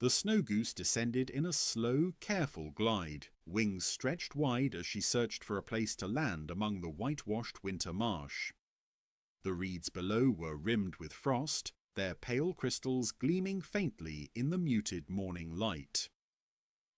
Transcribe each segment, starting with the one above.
The snow goose descended in a slow, careful glide, wings stretched wide as she searched for a place to land among the whitewashed winter marsh. The reeds below were rimmed with frost, their pale crystals gleaming faintly in the muted morning light.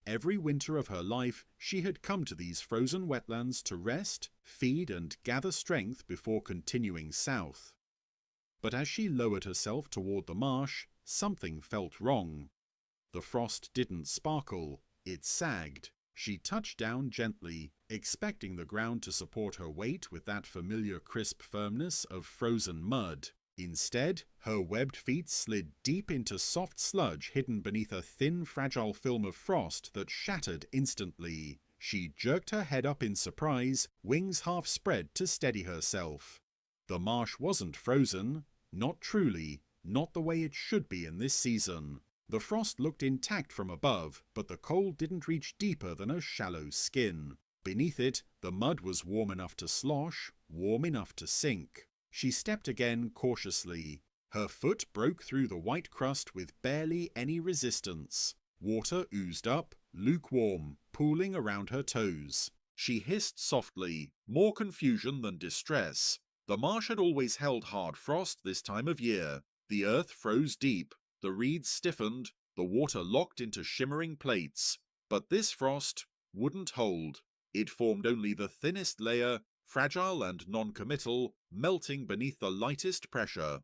Every winter of her life she had come to these frozen wetlands to rest, feed and gather strength before continuing south. But as she lowered herself toward the marsh, something felt wrong. The frost didn't sparkle, it sagged. She touched down gently, expecting the ground to support her weight with that familiar crisp firmness of frozen mud. Instead, her webbed feet slid deep into soft sludge hidden beneath a thin, fragile film of frost that shattered instantly. She jerked her head up in surprise, wings half spread to steady herself. The marsh wasn't frozen, not truly, not the way it should be in this season. The frost looked intact from above, but the cold didn't reach deeper than her shallow skin. Beneath it, the mud was warm enough to slosh, warm enough to sink. She stepped again cautiously. Her foot broke through the white crust with barely any resistance. Water oozed up, lukewarm, pooling around her toes. She hissed softly, more confusion than distress. The marsh had always held hard frost this time of year. The earth froze deep. The reeds stiffened, the water locked into shimmering plates. But this frost wouldn't hold. It formed only the thinnest layer, fragile and non-committal, melting beneath the lightest pressure.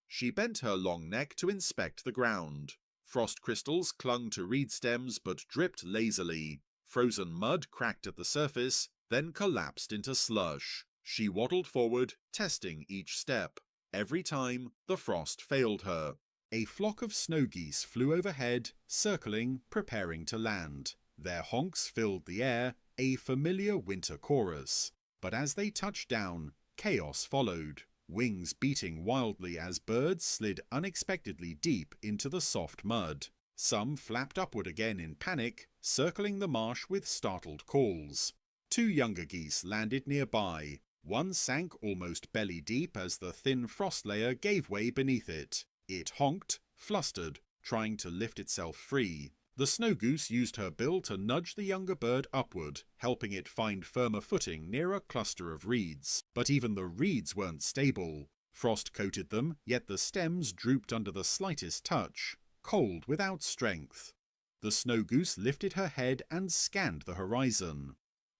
She bent her long neck to inspect the ground. Frost crystals clung to reed stems but dripped lazily. Frozen mud cracked at the surface, then collapsed into slush. She waddled forward, testing each step. Every time, the frost failed her. A flock of snow geese flew overhead, circling, preparing to land. Their honks filled the air, a familiar winter chorus. But as they touched down, chaos followed, wings beating wildly as birds slid unexpectedly deep into the soft mud. Some flapped upward again in panic, circling the marsh with startled calls. Two younger geese landed nearby. One sank almost belly deep as the thin frost layer gave way beneath it. It honked, flustered, trying to lift itself free. The snow goose used her bill to nudge the younger bird upward, helping it find firmer footing near a cluster of reeds. But even the reeds weren't stable. Frost coated them, yet the stems drooped under the slightest touch, cold without strength. The snow goose lifted her head and scanned the horizon.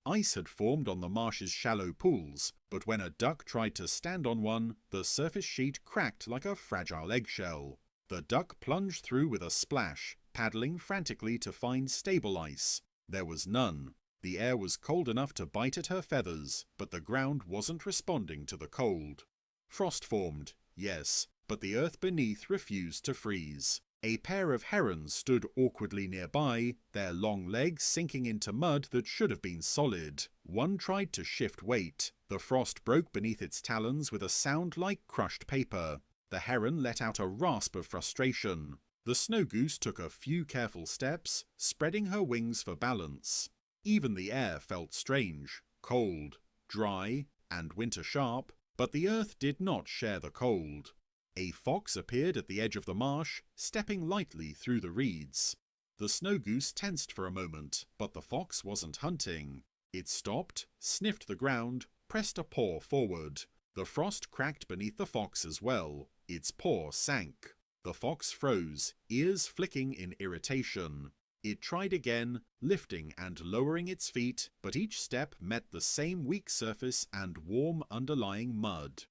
Ice had formed on the marsh's shallow pools, but when a duck tried to stand on one, the surface sheet cracked like a fragile eggshell. The duck plunged through with a splash, paddling frantically to find stable ice. There was none. The air was cold enough to bite at her feathers, but the ground wasn't responding to the cold. Frost formed, yes, but the earth beneath refused to freeze. A pair of herons stood awkwardly nearby, their long legs sinking into mud that should have been solid. One tried to shift weight. The frost broke beneath its talons with a sound like crushed paper. The heron let out a rasp of frustration. The snow goose took a few careful steps, spreading her wings for balance. Even the air felt strange, cold, dry, and winter sharp, but the earth did not share the cold. A fox appeared at the edge of the marsh, stepping lightly through the reeds. The snow goose tensed for a moment, but the fox wasn't hunting. It stopped, sniffed the ground, pressed a paw forward. The frost cracked beneath the fox as well. Its paw sank. The fox froze, ears flicking in irritation. It tried again, lifting and lowering its feet, but each step met the same weak surface and warm underlying mud.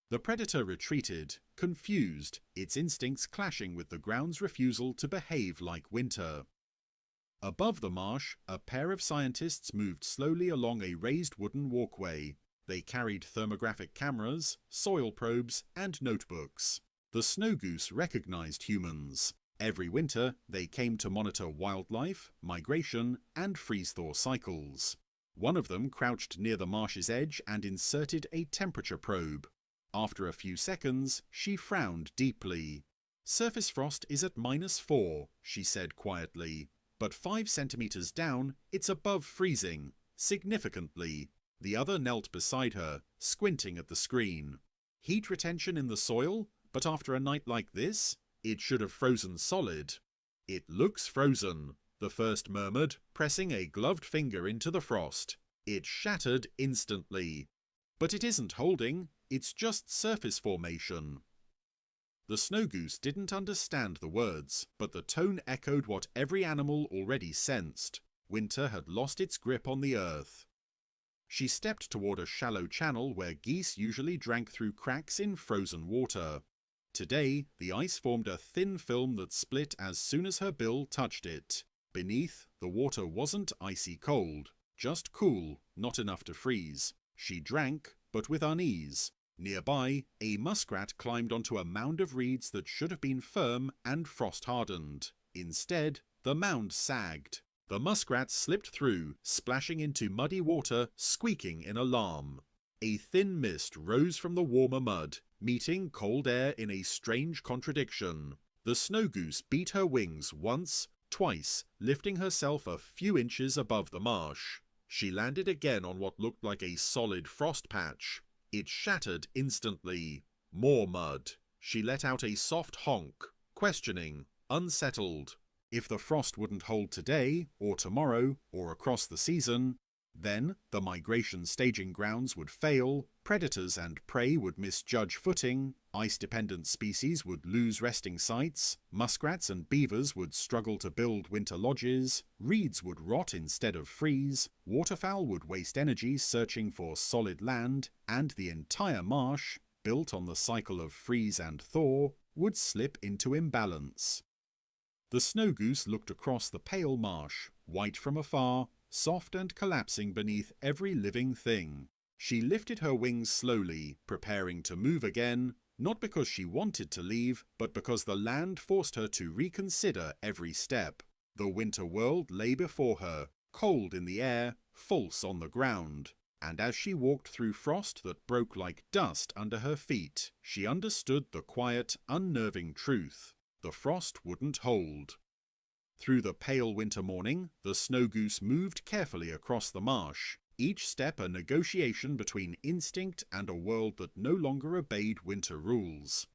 The predator retreated, confused, its instincts clashing with the ground's refusal to behave like winter. Above the marsh, a pair of scientists moved slowly along a raised wooden walkway. They carried thermographic cameras, soil probes, and notebooks. The snow goose recognized humans. Every winter, they came to monitor wildlife, migration, and freeze-thaw cycles. One of them crouched near the marsh's edge and inserted a temperature probe. After a few seconds, she frowned deeply. "Surface frost is at -4, she said quietly. But 5 centimeters down, it's above freezing, significantly. The other knelt beside her, squinting at the screen. Heat retention in the soil, but after a night like this, it should have frozen solid. "It looks frozen," the first murmured, pressing a gloved finger into the frost. "It shattered instantly." "But it isn't holding, it's just surface formation." The snow goose didn't understand the words, but the tone echoed what every animal already sensed. Winter had lost its grip on the earth. She stepped toward a shallow channel where geese usually drank through cracks in frozen water. Today, the ice formed a thin film that split as soon as her bill touched it. Beneath, the water wasn't icy cold, just cool, not enough to freeze. She drank, but with unease. Nearby, a muskrat climbed onto a mound of reeds that should have been firm and frost-hardened. Instead, the mound sagged. The muskrat slipped through, splashing into muddy water, squeaking in alarm. A thin mist rose from the warmer mud, meeting cold air in a strange contradiction. The snow goose beat her wings once, twice, lifting herself a few inches above the marsh. She landed again on what looked like a solid frost patch. It shattered instantly. More mud. She let out a soft honk, questioning, unsettled. If the frost wouldn't hold today, or tomorrow, or across the season, then the migration staging grounds would fail, predators and prey would misjudge footing, ice-dependent species would lose resting sites, muskrats and beavers would struggle to build winter lodges, reeds would rot instead of freeze, waterfowl would waste energy searching for solid land, and the entire marsh, built on the cycle of freeze and thaw, would slip into imbalance. The snow goose looked across the pale marsh, white from afar, soft and collapsing beneath every living thing. She lifted her wings slowly, preparing to move again, not because she wanted to leave, but because the land forced her to reconsider every step. The winter world lay before her, cold in the air, false on the ground. And as she walked through frost that broke like dust under her feet, she understood the quiet, unnerving truth. The frost wouldn't hold. Through the pale winter morning, the snow goose moved carefully across the marsh, each step a negotiation between instinct and a world that no longer obeyed winter rules.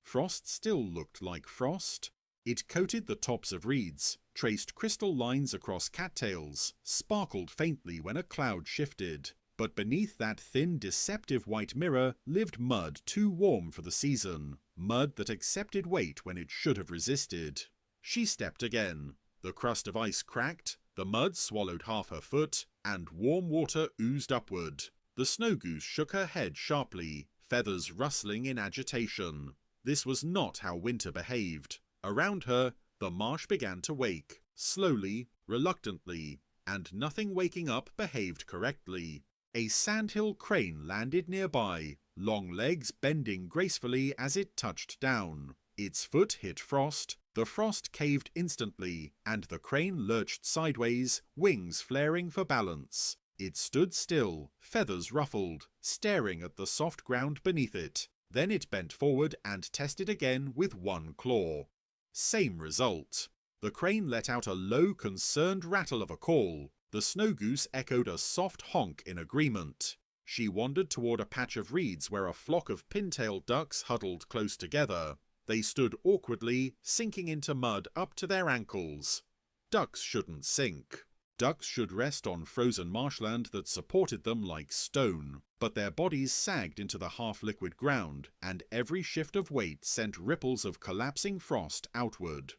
Frost still looked like frost. It coated the tops of reeds, traced crystal lines across cattails, sparkled faintly when a cloud shifted. But beneath that thin, deceptive white mirror lived mud too warm for the season, mud that accepted weight when it should have resisted. She stepped again. The crust of ice cracked, the mud swallowed half her foot, and warm water oozed upward. The snow goose shook her head sharply, feathers rustling in agitation. This was not how winter behaved. Around her, the marsh began to wake, slowly, reluctantly, and nothing waking up behaved correctly. A sandhill crane landed nearby, long legs bending gracefully as it touched down. Its foot hit frost, the frost caved instantly, and the crane lurched sideways, wings flaring for balance. It stood still, feathers ruffled, staring at the soft ground beneath it. Then it bent forward and tested again with one claw. Same result. The crane let out a low, concerned rattle of a call. The snow goose echoed a soft honk in agreement. She wandered toward a patch of reeds where a flock of pintail ducks huddled close together. They stood awkwardly, sinking into mud up to their ankles. Ducks shouldn't sink. Ducks should rest on frozen marshland that supported them like stone, but their bodies sagged into the half-liquid ground, and every shift of weight sent ripples of collapsing frost outward.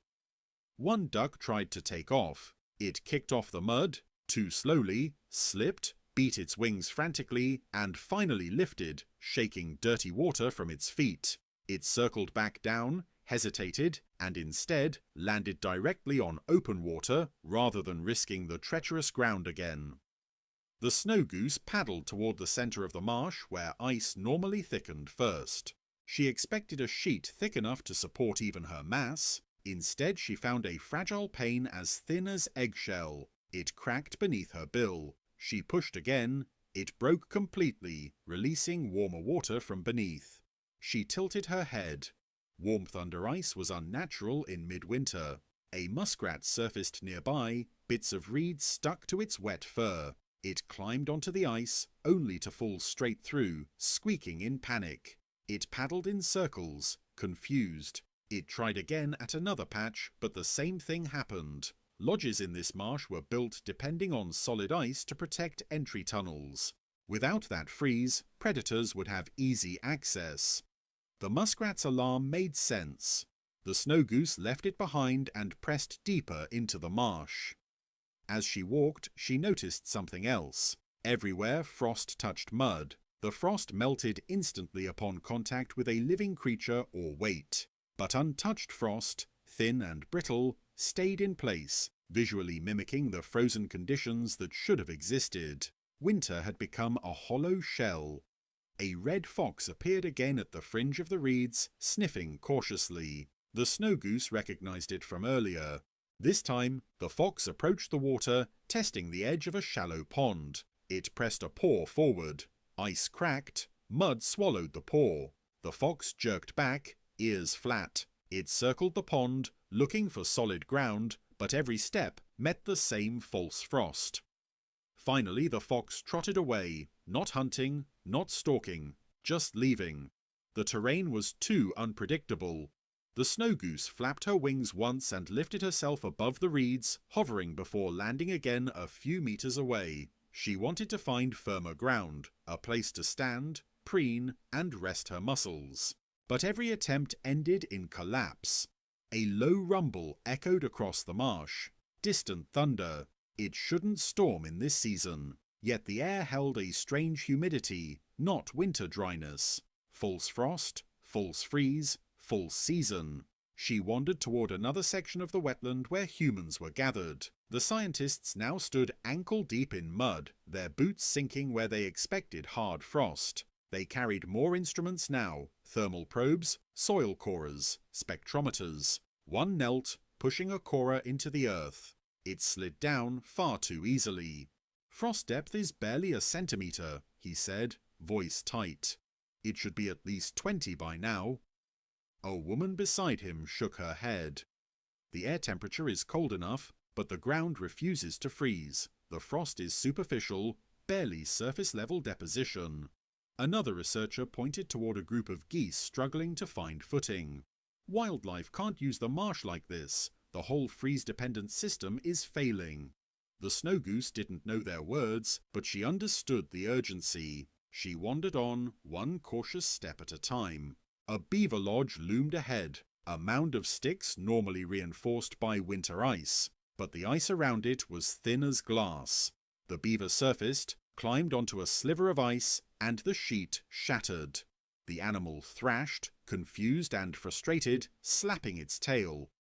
One duck tried to take off. It kicked off the mud, too slowly, slipped, beat its wings frantically, and finally lifted, shaking dirty water from its feet. It circled back down, hesitated, and instead landed directly on open water rather than risking the treacherous ground again. The snow goose paddled toward the center of the marsh where ice normally thickened first. She expected a sheet thick enough to support even her mass. Instead, she found a fragile pane as thin as eggshell. It cracked beneath her bill. She pushed again. It broke completely, releasing warmer water from beneath. She tilted her head. Warmth under ice was unnatural in midwinter. A muskrat surfaced nearby, bits of reed stuck to its wet fur. It climbed onto the ice, only to fall straight through, squeaking in panic. It paddled in circles, confused. It tried again at another patch, but the same thing happened. Lodges in this marsh were built depending on solid ice to protect entry tunnels. Without that freeze, predators would have easy access. The muskrat's alarm made sense. The snow goose left it behind and pressed deeper into the marsh. As she walked, she noticed something else. Everywhere frost touched mud. The frost melted instantly upon contact with a living creature or weight. But untouched frost, thin and brittle, stayed in place, visually mimicking the frozen conditions that should have existed. Winter had become a hollow shell. A red fox appeared again at the fringe of the reeds, sniffing cautiously. The snow goose recognized it from earlier. This time, the fox approached the water, testing the edge of a shallow pond. It pressed a paw forward. Ice cracked. Mud swallowed the paw. The fox jerked back, ears flat. It circled the pond, looking for solid ground, but every step met the same false frost. Finally, the fox trotted away, not hunting, not stalking, just leaving. The terrain was too unpredictable. The snow goose flapped her wings once and lifted herself above the reeds, hovering before landing again a few meters away. She wanted to find firmer ground, a place to stand, preen, and rest her muscles. But every attempt ended in collapse. A low rumble echoed across the marsh. Distant thunder. It shouldn't storm in this season. Yet the air held a strange humidity, not winter dryness. False frost, false freeze, false season. She wandered toward another section of the wetland where humans were gathered. The scientists now stood ankle-deep in mud, their boots sinking where they expected hard frost. They carried more instruments now, thermal probes, soil corers, spectrometers. One knelt, pushing a corer into the earth. It slid down far too easily. "Frost depth is barely a centimetre," he said, voice tight. "It should be at least 20 by now." A woman beside him shook her head. "The air temperature is cold enough, but the ground refuses to freeze. The frost is superficial, barely surface-level deposition." Another researcher pointed toward a group of geese struggling to find footing. "Wildlife can't use the marsh like this. The whole freeze-dependent system is failing." The snow goose didn't know their words, but she understood the urgency. She wandered on, one cautious step at a time. A beaver lodge loomed ahead, a mound of sticks normally reinforced by winter ice, but the ice around it was thin as glass. The beaver surfaced, climbed onto a sliver of ice, and the sheet shattered. The animal thrashed, confused and frustrated, slapping its tail.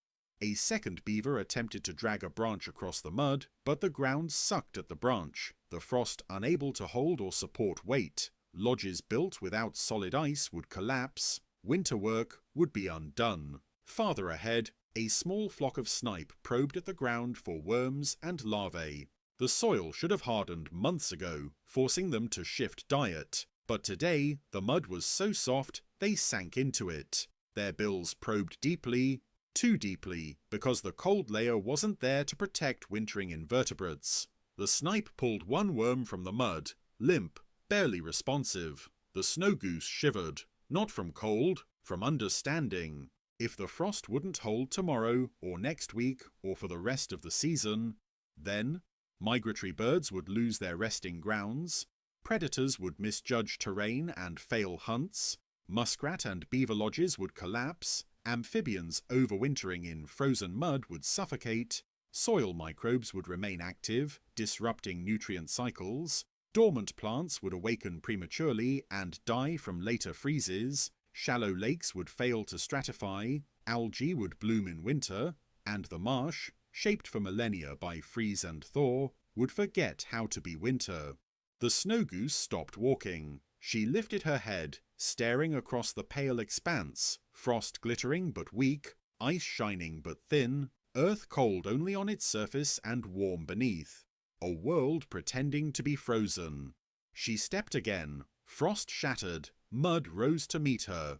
A second beaver attempted to drag a branch across the mud, but the ground sucked at the branch, the frost unable to hold or support weight. Lodges built without solid ice would collapse. Winter work would be undone. Farther ahead, a small flock of snipe probed at the ground for worms and larvae. The soil should have hardened months ago, forcing them to shift diet. But today, the mud was so soft, they sank into it. Their bills probed deeply, too deeply, because the cold layer wasn't there to protect wintering invertebrates. The snipe pulled one worm from the mud, limp, barely responsive. The snow goose shivered, not from cold, from understanding. If the frost wouldn't hold tomorrow, or next week, or for the rest of the season, then migratory birds would lose their resting grounds, predators would misjudge terrain and fail hunts, muskrat and beaver lodges would collapse, amphibians overwintering in frozen mud would suffocate, soil microbes would remain active, disrupting nutrient cycles, dormant plants would awaken prematurely and die from later freezes, shallow lakes would fail to stratify, algae would bloom in winter, and the marsh, shaped for millennia by freeze and thaw, would forget how to be winter. The snow goose stopped walking. She lifted her head, staring across the pale expanse, frost glittering but weak, ice shining but thin, earth cold only on its surface and warm beneath. A world pretending to be frozen. She stepped again. Frost shattered. Mud rose to meet her.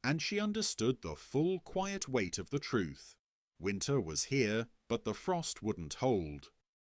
And she understood the full quiet weight of the truth. Winter was here, but the frost wouldn't hold.